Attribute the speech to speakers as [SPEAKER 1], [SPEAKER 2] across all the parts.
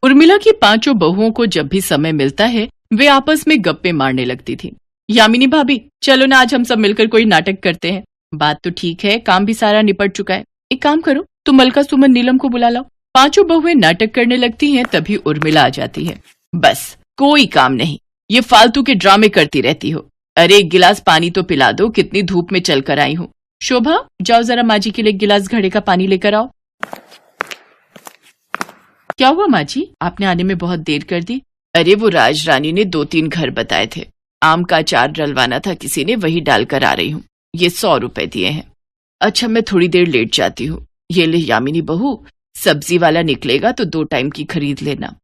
[SPEAKER 1] उर्मिला की पांचों बहुओं को जब भी समय मिलता है वे आपस में गप्पे मारने लगती थी। यामिनी भाभी, चलो ना आज हम सब मिलकर कोई नाटक करते हैं। बात तो ठीक है, काम भी सारा निपट चुका है। एक काम करो, तुम मलका, सुमन, नीलम को बुला लाओ। पांचों बहुएं नाटक करने लगती हैं, तभी उर्मिला आ जाती है। बस कोई काम नहीं, ये फालतू के ड्रामे करती रहती हो। अरे एक गिलास पानी तो पिला दो, कितनी धूप में चल कर आई हूँ। शोभा, जाओ जरा माँ जी के लिए एक गिलास घड़े का पानी लेकर आओ। क्या हुआ माँ जी, आपने आने में बहुत देर कर दी? अरे वो राज रानी ने 2-3 घर बताए थे, आम का अचार डलवाना था किसी ने, वही डालकर आ रही हूँ। ये 100 रुपए दिए हैं। अच्छा मैं थोड़ी देर लेट जाती हूँ। ये ले यामिनी बहू, सब्जी वाला निकलेगा तो 2 टाइम की खरीद लेना।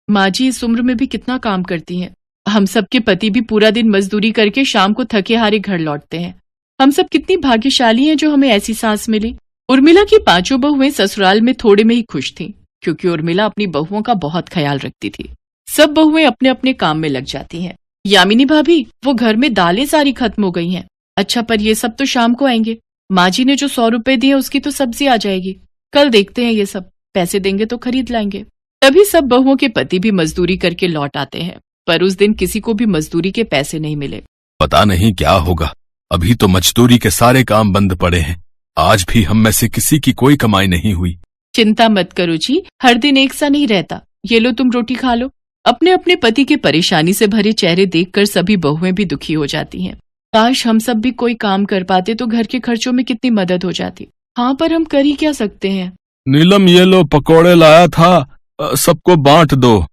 [SPEAKER 1] माँ जी इस उम्र में भी कितना काम करती हैं। हम सबके पति भी पूरा दिन मजदूरी करके शाम को थके हारे घर लौटते हैं। हम सब कितनी भाग्यशाली हैं जो हमें ऐसी सास मिली। उर्मिला की पांचों बहुएं ससुराल में थोड़े में ही खुश थीं, क्योंकि उर्मिला अपनी बहुओं का बहुत ख्याल रखती थी। सब बहुएं अपने अपने काम में लग जाती हैं। यामिनी भाभी, वो घर में दालें सारी खत्म हो गई हैं। अच्छा पर ये सब तो शाम को आएंगे। माँ जी ने जो 100 रुपए दिए उसकी तो सब्जी आ जाएगी। कल देखते हैं, ये सब पैसे देंगे तो खरीद लाएंगे। तभी सब बहुओं के पति भी मजदूरी करके लौट आते हैं, पर उस दिन किसी को भी मजदूरी के पैसे नहीं मिले।
[SPEAKER 2] पता नहीं क्या होगा, अभी तो मजदूरी के सारे काम बंद पड़े हैं। आज भी हम में से किसी की कोई कमाई नहीं हुई।
[SPEAKER 1] चिंता मत करो जी, हर दिन एक सा नहीं रहता। ये लो तुम रोटी खा लो। अपने अपने पति के परेशानी से भरे चेहरे देखकर सभी बहुएं भी दुखी हो जाती हैं। काश हम सब भी कोई काम कर पाते तो घर के खर्चों में कितनी मदद हो जाती। हाँ पर हम कर ही क्या सकते हैं।
[SPEAKER 2] नीलम ये लो पकोड़े लाया था, सबको बांट दो।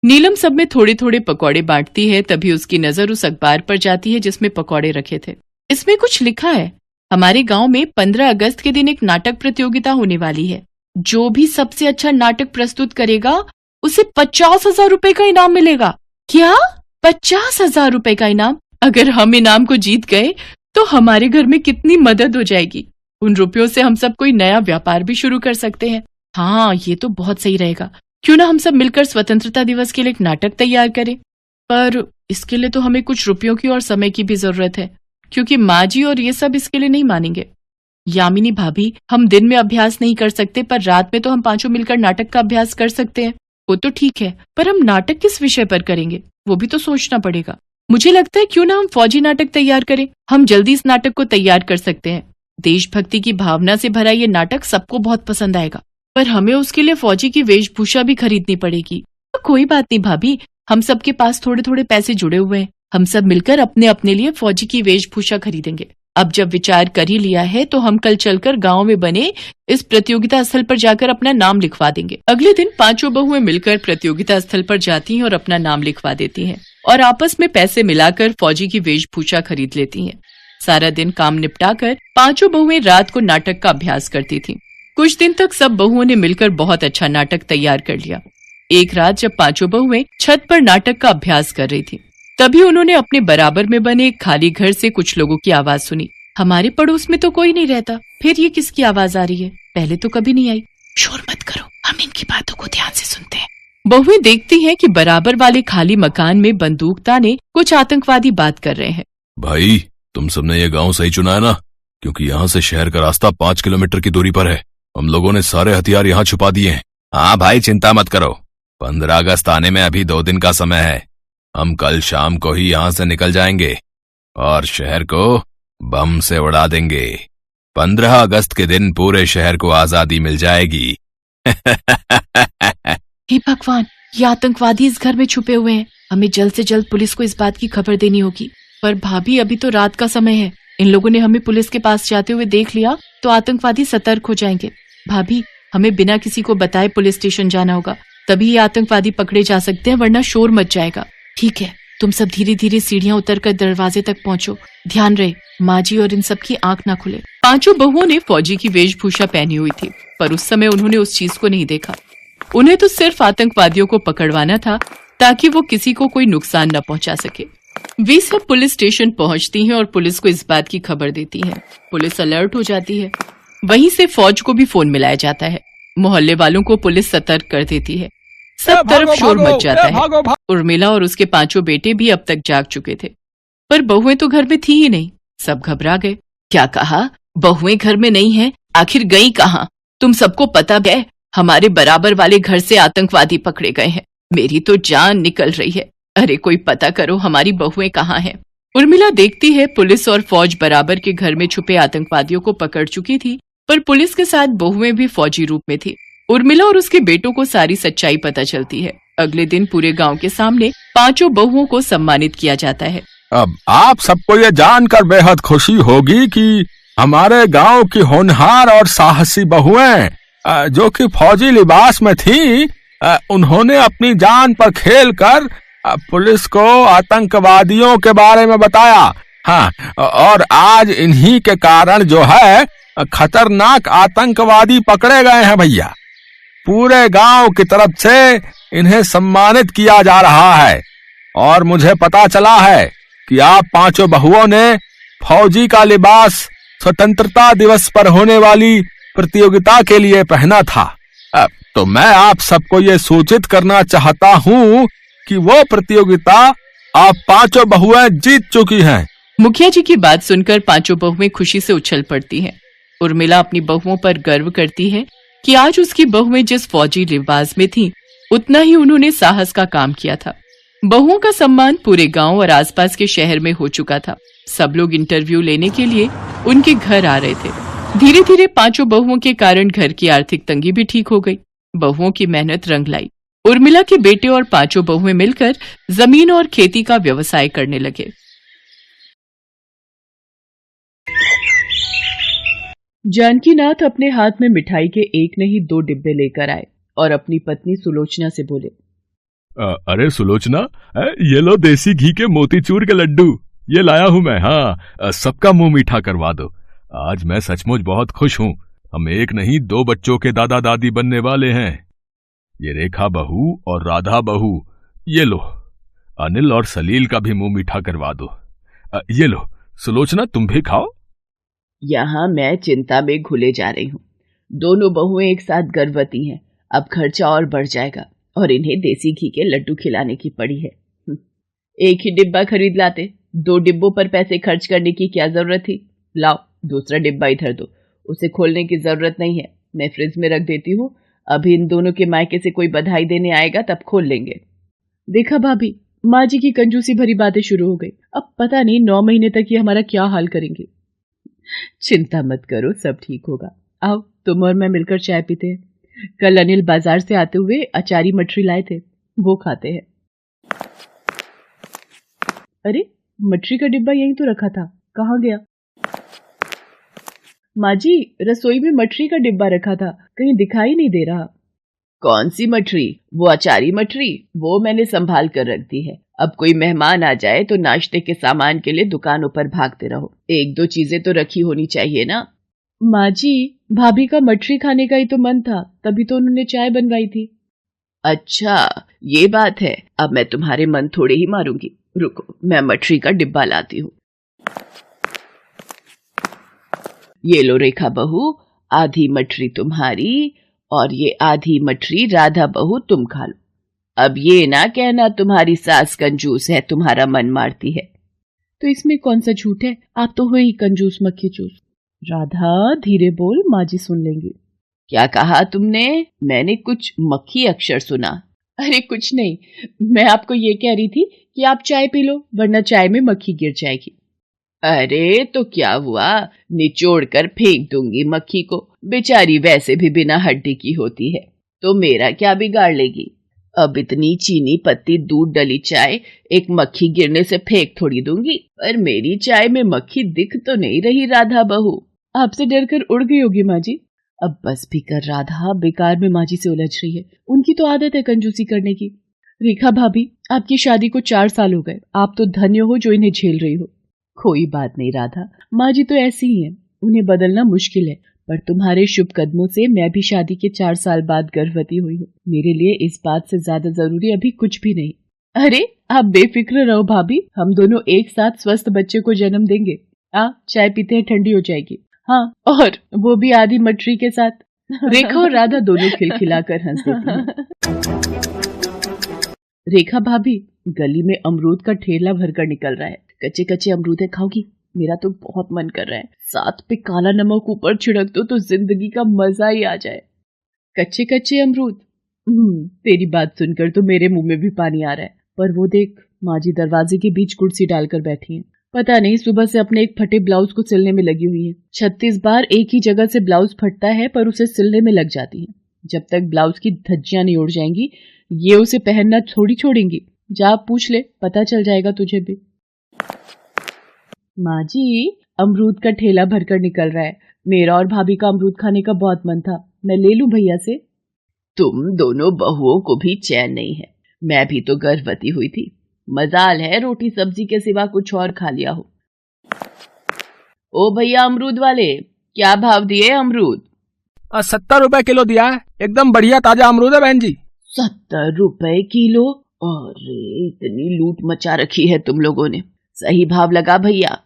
[SPEAKER 1] नीलम सब में थोड़े थोड़े पकौड़े बांटती है, तभी उसकी नजर उस अखबार पर जाती है जिसमें पकौड़े रखे थे। इसमें कुछ लिखा है, हमारे गांव में 15 अगस्त के दिन एक नाटक प्रतियोगिता होने वाली है। जो भी सबसे अच्छा नाटक प्रस्तुत करेगा उसे 50,000 रुपए का इनाम मिलेगा। क्या 50,000 रुपए का इनाम? अगर हम इनाम को जीत गए तो हमारे घर में कितनी मदद हो जाएगी। उन रुपयों से हम सब कोई नया व्यापार भी शुरू कर सकते हैं। हाँ ये तो बहुत सही रहेगा। क्यों ना हम सब मिलकर स्वतंत्रता दिवस के लिए एक नाटक तैयार करें। पर इसके लिए तो हमें कुछ रुपयों की और समय की भी जरूरत है, क्योंकि माँ जी और ये सब इसके लिए नहीं मानेंगे। यामिनी भाभी, हम दिन में अभ्यास नहीं कर सकते, पर रात में तो हम पांचों मिलकर नाटक का अभ्यास कर सकते हैं। वो तो ठीक है, पर हम नाटक किस विषय पर करेंगे वो भी तो सोचना पड़ेगा। मुझे लगता है क्यों ना हम फौजी नाटक तैयार करें। हम जल्दी इस नाटक को तैयार कर सकते हैं। देशभक्ति की भावना से भरा ये नाटक सबको बहुत पसंद आएगा, पर हमें उसके लिए फौजी की वेशभूषा भी खरीदनी पड़ेगी। तो कोई बात नहीं भाभी, हम सबके पास थोड़े थोड़े पैसे जुड़े हुए हैं। हम सब मिलकर अपने अपने लिए फौजी की वेशभूषा खरीदेंगे। अब जब विचार कर ही लिया है तो हम कल चलकर गांव में बने इस प्रतियोगिता स्थल पर जाकर अपना नाम लिखवा देंगे। अगले दिन पांचों बहुएं मिलकर प्रतियोगिता स्थल पर जाती हैं और अपना नाम लिखवा देती हैं और आपस में पैसे मिलाकर फौजी की वेशभूषा खरीद लेती हैं। सारा दिन काम निपटाकर पांचों बहुएं रात को नाटक का अभ्यास करती थीं। कुछ दिन तक सब बहुओं ने मिलकर बहुत अच्छा नाटक तैयार कर लिया। एक रात जब पांचों बहुएं छत पर नाटक का अभ्यास कर रही थी, तभी उन्होंने अपने बराबर में बने एक खाली घर से कुछ लोगों की आवाज सुनी। हमारे पड़ोस में तो कोई नहीं रहता, फिर ये किसकी आवाज आ रही है? पहले तो कभी नहीं आई। शोर मत करो, हम इनकी बातों को ध्यान से सुनते हैं। बहुएं देखती हैं कि बराबर वाले खाली मकान में बंदूक ताने कुछ आतंकवादी बात कर रहे हैं।
[SPEAKER 2] भाई तुम सबने ये गांव सही चुना है ना, क्योंकि यहाँ से शहर का रास्ता 5 किलोमीटर की दूरी पर है। हम लोगों ने सारे हथियार यहाँ छुपा दिए हैं। हाँ भाई चिंता मत करो, 15 अगस्त आने में अभी 2 दिन का समय है। हम कल शाम को ही यहाँ से निकल जाएंगे और शहर को बम से उड़ा देंगे। 15 अगस्त के दिन पूरे शहर को आजादी मिल जाएगी।
[SPEAKER 1] हे भगवान, ये आतंकवादी इस घर में छुपे हुए हैं। हमें जल्द से जल्द पुलिस को इस बात की खबर देनी होगी। पर भाभी अभी तो रात का समय है, इन लोगों ने हमें पुलिस के पास जाते हुए देख लिया तो आतंकवादी सतर्क हो जाएंगे। भाभी हमें बिना किसी को बताए पुलिस स्टेशन जाना होगा, तभी ये आतंकवादी पकड़े जा सकते हैं, वरना शोर मच जाएगा। ठीक है, तुम सब धीरे धीरे सीढ़ियां उतरकर दरवाजे तक पहुंचो। ध्यान रहे माँ जी और इन सब की आंख ना खुले। पांचों बहुओं ने फौजी की वेशभूषा पहनी हुई थी, पर उस समय उन्होंने उस चीज को नहीं देखा। उन्हें तो सिर्फ आतंकवादियों को पकड़वाना था ताकि वो किसी को कोई नुकसान न पहुंचा सके। वे सब पुलिस स्टेशन पहुंचती हैं और पुलिस को इस बात की खबर देती हैं। पुलिस अलर्ट हो जाती है। वहीं से फौज को भी फोन मिलाया जाता है। मोहल्ले वालों को पुलिस सतर्क कर देती है। सब तरफ शोर मच जाता है। उर्मिला और उसके पांचों बेटे भी अब तक जाग चुके थे, पर बहुएं तो घर में थी ही नहीं। सब घबरा गए। क्या कहा? बहुएं घर में नहीं है? आखिर गई कहाँ? तुम सबको पता है हमारे बराबर वाले घर से आतंकवादी पकड़े गए हैं। मेरी तो जान निकल रही है। अरे कोई पता करो हमारी बहुएं कहाँ हैं। उर्मिला देखती है पुलिस और फौज बराबर के घर में छुपे आतंकवादियों को पकड़ चुकी थी, पर पुलिस के साथ बहुएं भी फौजी रूप में थी। उर्मिला और उसके बेटों को सारी सच्चाई पता चलती है। अगले दिन पूरे गांव के सामने 5 बहुओं को सम्मानित किया जाता है।
[SPEAKER 3] अब आप सबको ये जानकर बेहद खुशी होगी कि हमारे गांव की होनहार और साहसी बहुएं जो कि फौजी लिबास में थी, उन्होंने अपनी जान पर खेलकर पुलिस को आतंकवादियों के बारे में बताया। हाँ, और आज इन्हीं के कारण जो है खतरनाक आतंकवादी पकड़े गए हैं भैया। पूरे गांव की तरफ से इन्हें सम्मानित किया जा रहा है और मुझे पता चला है कि आप 5 बहुओं ने फौजी का लिबास स्वतंत्रता दिवस पर होने वाली प्रतियोगिता के लिए पहना था। तो मैं आप सबको ये सूचित करना चाहता हूँ कि वो प्रतियोगिता आप 5 बहुएं जीत चुकी हैं।
[SPEAKER 1] मुखिया जी की बात सुनकर 5 बहुएं खुशी से उछल पड़ती हैं। उर्मिला अपनी बहुओं पर गर्व करती है कि आज उसकी बहुएं जिस फौजी लिबास में थीं, उतना ही उन्होंने साहस का काम किया था। बहुओं का सम्मान पूरे गांव और आसपास के शहर में हो चुका था। सब लोग इंटरव्यू लेने के लिए उनके घर आ रहे थे। धीरे धीरे 5 बहुओं के कारण घर की आर्थिक तंगी भी ठीक हो गई। बहुओं की मेहनत रंग लाई। उर्मिला के बेटे और 5 बहुएं मिलकर जमीन और खेती का व्यवसाय करने लगे। जानकीनाथ अपने हाथ में मिठाई के 1 नहीं 2 डिब्बे लेकर आए और अपनी पत्नी सुलोचना से बोले,
[SPEAKER 3] अरे सुलोचना, ये लो देसी घी के मोतीचूर के लड्डू, ये लाया हूं मैं। हाँ, सबका मुंह मीठा करवा दो। आज मैं सचमुच बहुत खुश हूं। हम 1 नहीं 2 बच्चों के दादा दादी बनने वाले हैं। ये रेखा बहू और राधा बहू, ये लो। अनिल और सलील का भी मुंह मीठा करवा दो। ये लो सुलोचना, तुम भी खाओ।
[SPEAKER 1] यहाँ मैं चिंता में घुले जा रही हूँ। दोनों बहुएं एक साथ गर्भवती हैं। अब खर्चा और बढ़ जाएगा और इन्हें देसी घी के लड्डू खिलाने की पड़ी है। 1 ही डिब्बा खरीद लाते, 2 डिब्बों पर पैसे खर्च करने की क्या जरूरत थी। लाओ, दूसरा डिब्बा इधर दो। उसे खोलने की जरूरत नहीं है, मैं फ्रिज में रख देती हूँ। अभी इन दोनों के मायके से कोई बधाई देने आएगा तब खोल लेंगे। देखा भाभी, माँ जी की कंजूसी भरी बातें शुरू हो गई। अब पता नहीं 9 महीने तक ये हमारा क्या हाल करेंगे। चिंता मत करो, सब ठीक होगा। आओ तुम और मैं मिलकर चाय पीते हैं। कल अनिल बाजार से आते हुए अचारी मठरी लाए थे, वो खाते हैं। अरे मठरी का डिब्बा यहीं तो रखा था, कहाँ गया? माँ जी, रसोई में मठरी का डिब्बा रखा था, कहीं दिखाई नहीं दे रहा। कौन सी मठरी? वो अचारी मठरी, वो मैंने संभाल कर रख दी है। अब कोई मेहमान आ जाए तो नाश्ते के सामान के लिए दुकानों पर भागते रहो। 1-2 चीजें तो रखी होनी चाहिए ना। माँ जी, भाभी का मठरी खाने का ही तो मन था, तभी तो उन्होंने चाय बनवाई थी। अच्छा, ये बात है। अब मैं तुम्हारे मन थोड़े ही मारूंगी। रुको, मैं मठरी का डिब्बा लाती हूँ। ये लो रेखा बहू, आधी मठरी तुम्हारी और ये आधी मठरी राधा बहू तुम खा लो। अब ये ना कहना तुम्हारी सास कंजूस है, तुम्हारा मन मारती है। तो इसमें कौन सा झूठ है? आप तो हुए ही कंजूस मक्खी चूस। राधा धीरे बोल, माँ जी सुन लेंगी। क्या कहा तुमने? मैंने कुछ मक्खी अक्षर सुना। अरे कुछ नहीं, मैं आपको ये कह रही थी कि आप चाय पी लो, वरना चाय में मक्खी गिर जाएगी। अरे तो क्या हुआ, निचोड़ कर फेंक दूंगी मक्खी को। बेचारी वैसे भी बिना हड्डी की होती है, तो मेरा क्या बिगाड़ लेगी। अब इतनी चीनी पत्ती दूध डली चाय एक मक्खी गिरने से फेंक थोड़ी दूंगी। पर मेरी चाय में मक्खी दिख तो नहीं रही राधा बहू। आपसे डरकर उड़ गई होगी माँ जी। अब बस भी कर राधा, बेकार में माँ जी से उलझ रही है। उनकी तो आदत है कंजूसी करने की। रेखा भाभी, आपकी शादी को 4 साल हो गए। आप तो धन्य हो जो इन्हें झेल रही हो। कोई बात नहीं राधा, माँ जी तो ऐसी ही हैं, उन्हें बदलना मुश्किल है। पर तुम्हारे शुभ कदमों से मैं भी शादी के 4 साल बाद गर्भवती हुई हूँ। मेरे लिए इस बात से ज्यादा जरूरी अभी कुछ भी नहीं। अरे आप बेफिक्र रहो भाभी, हम दोनों एक साथ स्वस्थ बच्चे को जन्म देंगे। चाय पीते हैं, ठंडी हो जाएगी। हाँ, और वो भी आधी मठरी के साथ। रेखा और राधा दोनों खिलखिलाकर हंस देती हैं। रेखा भाभी, गली में अमरूद का ठेला भरकर निकल रहा है। कच्चे कच्चे अमरूद है, खाओगी? मेरा तो बहुत मन कर रहा है। साथ पे काला नमक ऊपर छिड़क दो तो जिंदगी का मजा ही आ जाए। कच्चे कच्चे अमरूद। तेरी बात सुनकर तो मेरे मुंह में भी पानी आ रहा है। पर वो देख, माँ जी दरवाजे के बीच कुर्सी डालकर बैठी हैं। पता नहीं सुबह से अपने एक फटे ब्लाउज को सिलने में लगी हुई है। 36 बार एक ही जगह से ब्लाउज फटता है पर उसे सिलने में लग जाती है। जब तक ब्लाउज की धज्जियां नहीं उड़ जाएंगी ये उसे पहनना थोड़ी छोड़ेंगी। जा पूछ ले, पता चल जाएगा तुझे भी। माँ जी, अमरूद का ठेला भरकर निकल रहा है। मेरा और भाभी का अमरूद खाने का बहुत मन था, मैं ले लूं भैया से? तुम दोनों बहुओं को भी चैन नहीं है। मैं भी तो गर्भवती हुई थी, मजाल है रोटी सब्जी के सिवा कुछ और खा लिया हो। ओ भैया अमरूद वाले, क्या भाव दिए अमरूद?
[SPEAKER 3] 70 रुपए किलो दिया है, एकदम बढ़िया ताजा अमरूद है बहन जी।
[SPEAKER 1] 70 रुपए किलो? अरे इतनी लूट मचा रखी है तुम लोगों ने। सही भाव लगा भैया।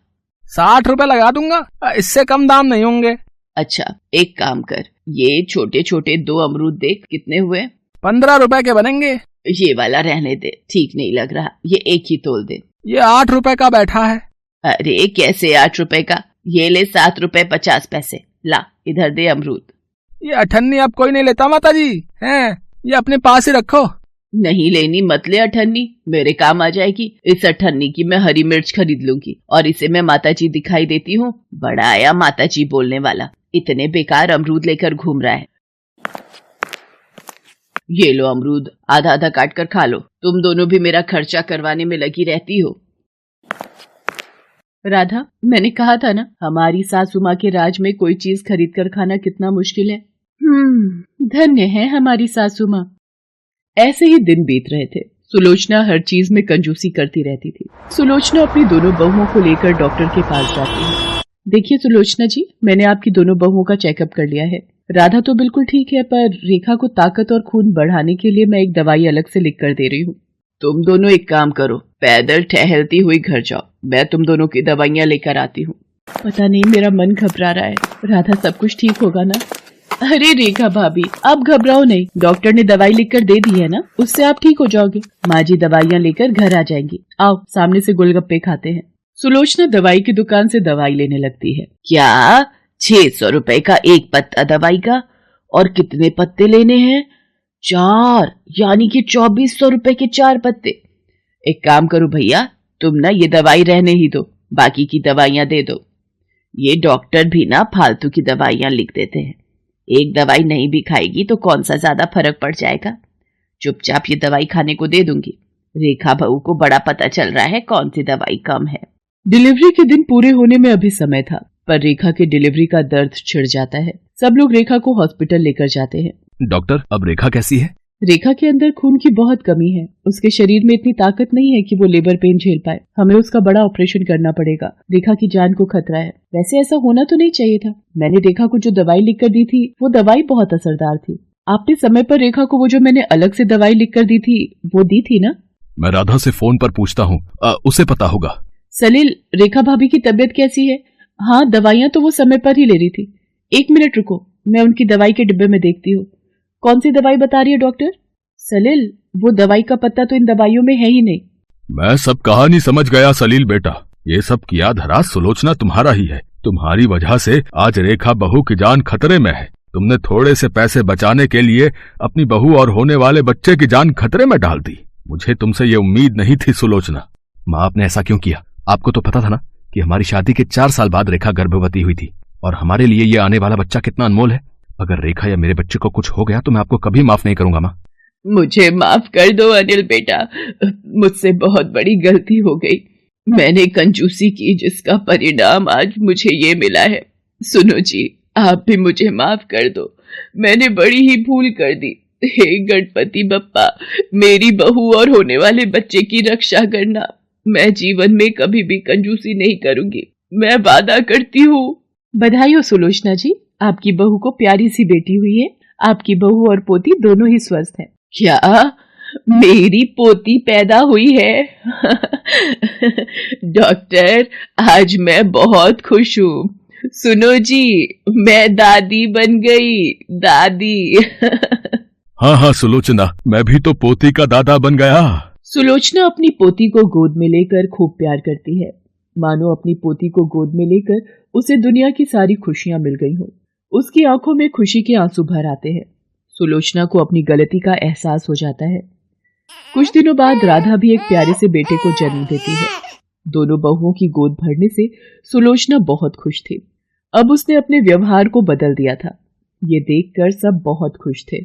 [SPEAKER 3] 60 रुपए लगा दूंगा, इससे कम दाम नहीं होंगे।
[SPEAKER 1] अच्छा एक काम कर, ये छोटे छोटे 2 अमरूद देख कितने हुए?
[SPEAKER 3] 15 रुपए के बनेंगे।
[SPEAKER 1] ये वाला रहने दे, ठीक नहीं लग रहा, ये एक ही तोल दे।
[SPEAKER 3] ये 8 रुपए का बैठा है।
[SPEAKER 1] अरे कैसे 8 रुपए का? ये ले 7 रुपए 50 पैसे। ला इधर दे अमरूद।
[SPEAKER 3] ये अठन्नी अब कोई नहीं लेता माता जी, हैं? ये अपने पास ही रखो।
[SPEAKER 1] नहीं लेनी मत ले अठन्नी, मेरे काम आ जाएगी। इस अठन्नी की मैं हरी मिर्च खरीद लूंगी और इसे मैं माताजी दिखाई देती हूँ। बड़ा आया माताजी बोलने वाला, इतने बेकार अमरूद लेकर घूम रहा है। ये लो अमरूद, आधा आधा काट कर खा लो। तुम दोनों भी मेरा खर्चा करवाने में लगी रहती हो। राधा, मैंने कहा था ना, हमारी सासू माँ के राज में कोई चीज खरीद कर खाना कितना मुश्किल है। धन्य है हमारी सासू माँ। ऐसे ही दिन बीत रहे थे। सुलोचना हर चीज में कंजूसी करती रहती थी। सुलोचना अपनी दोनों बहुओं को लेकर डॉक्टर के पास जाती है। देखिए सुलोचना जी, मैंने आपकी दोनों बहुओं का चेकअप कर लिया है। राधा तो बिल्कुल ठीक है, पर रेखा को ताकत और खून बढ़ाने के लिए मैं एक दवाई अलग से लिख कर दे रही हूँ। तुम दोनों एक काम करो, पैदल टहलती हुई घर जाओ, मैं तुम दोनों की दवाइयाँ लेकर आती हूँ। पता नहीं मेरा मन घबरा रहा है। राधा सब कुछ ठीक होगा ना? अरे रेखा भाभी, आप घबराओ नहीं, डॉक्टर ने दवाई लिखकर दे दी है ना, उससे आप ठीक हो जाओगे। माँ जी दवाइयाँ लेकर घर आ जाएंगी। आओ सामने से गोलगप्पे खाते हैं। सुलोचना दवाई की दुकान से दवाई लेने लगती है। क्या 600 रुपए का एक पत्ता दवाई का? और कितने पत्ते लेने हैं? 4, यानी कि 2400 रुपए के 4 पत्ते। एक काम करो भैया, तुम ना ये दवाई रहने ही दो, बाकी की दवाइयाँ दे दो। ये डॉक्टर भी ना फालतू की दवाइयाँ लिख देते हैं। एक दवाई नहीं भी खाएगी तो कौन सा ज्यादा फर्क पड़ जाएगा। चुपचाप ये दवाई खाने को दे दूंगी। रेखा बहू को बड़ा पता चल रहा है कौन सी दवाई कम है। डिलीवरी के दिन पूरे होने में अभी समय था, पर रेखा के डिलीवरी का दर्द छिड़ जाता है। सब लोग रेखा को हॉस्पिटल लेकर जाते हैं।
[SPEAKER 2] डॉक्टर, अब रेखा कैसी है?
[SPEAKER 1] रेखा के अंदर खून की बहुत कमी है। उसके शरीर में इतनी ताकत नहीं है कि वो लेबर पेन झेल पाए। हमें उसका बड़ा ऑपरेशन करना पड़ेगा। रेखा की जान को खतरा है। वैसे ऐसा होना तो नहीं चाहिए था। मैंने रेखा को जो दवाई लिखकर दी थी वो दवाई बहुत असरदार थी। आपने समय पर रेखा को वो जो मैंने अलग से दवाई लिखकर दी थी वो दी थी ना?
[SPEAKER 2] मैं राधा से फोन पर पूछता हूँ, उसे पता होगा।
[SPEAKER 1] सलील, रेखा भाभी की तबीयत कैसी है? हाँ, दवाइयाँ तो वो समय पर ही ले रही थी। 1 मिनट रुको, मैं उनकी दवाई के डिब्बे में देखती हूँ। कौन सी दवाई बता रही है डॉक्टर? सलील, वो दवाई का पत्ता तो इन दवाइयों में है ही नहीं।
[SPEAKER 2] मैं सब कहानी समझ गया सलील बेटा, ये सब किया धरा सुलोचना तुम्हारा ही है। तुम्हारी वजह से आज रेखा बहू की जान खतरे में है। तुमने थोड़े से पैसे बचाने के लिए अपनी बहू और होने वाले बच्चे की जान खतरे में डाल दी। मुझे तुमसे ये उम्मीद नहीं थी सुलोचना।
[SPEAKER 4] माँ, आपने ऐसा क्यों किया? आपको तो पता था ना कि हमारी शादी के 4 साल बाद रेखा गर्भवती हुई थी और हमारे लिए ये आने वाला बच्चा कितना अनमोल है। अगर रेखा या मेरे बच्चे को कुछ हो गया तो मैं आपको कभी माफ नहीं करूंगा माँ।
[SPEAKER 1] मुझे माफ कर दो अनिल बेटा, मुझसे बहुत बड़ी गलती हो गई। मैंने कंजूसी की जिसका परिणाम आज मुझे ये मिला है। सुनो जी, आप भी मुझे माफ कर दो, मैंने बड़ी ही भूल कर दी। हे गणपति बप्पा, मेरी बहू और होने वाले बच्चे की रक्षा करना। मैं जीवन में कभी भी कंजूसी नहीं करूंगी, मैं वादा करती हूँ। बधाई हो सुलोचना जी, आपकी बहू को प्यारी सी बेटी हुई है। आपकी बहू और पोती दोनों ही स्वस्थ हैं। क्या मेरी पोती पैदा हुई है? डॉक्टर, आज मैं बहुत खुश हूँ। सुनो जी, मैं दादी बन गई, दादी।
[SPEAKER 2] हाँ हाँ सुलोचना, मैं भी तो पोती का दादा बन गया।
[SPEAKER 1] सुलोचना अपनी पोती को गोद में लेकर खूब प्यार करती है, मानो अपनी पोती को गोद में लेकर उसे दुनिया की सारी खुशियां मिल गई हो। उसकी आंखों में खुशी के आंसू भर आते हैं। सुलोचना को अपनी गलती का एहसास हो जाता है। कुछ दिनों बाद राधा भी एक प्यारे से बेटे को जन्म देती है। दोनों बहुओं की गोद भरने से सुलोचना बहुत खुश थी। अब उसने अपने व्यवहार को बदल दिया था। ये देखकर सब बहुत खुश थे।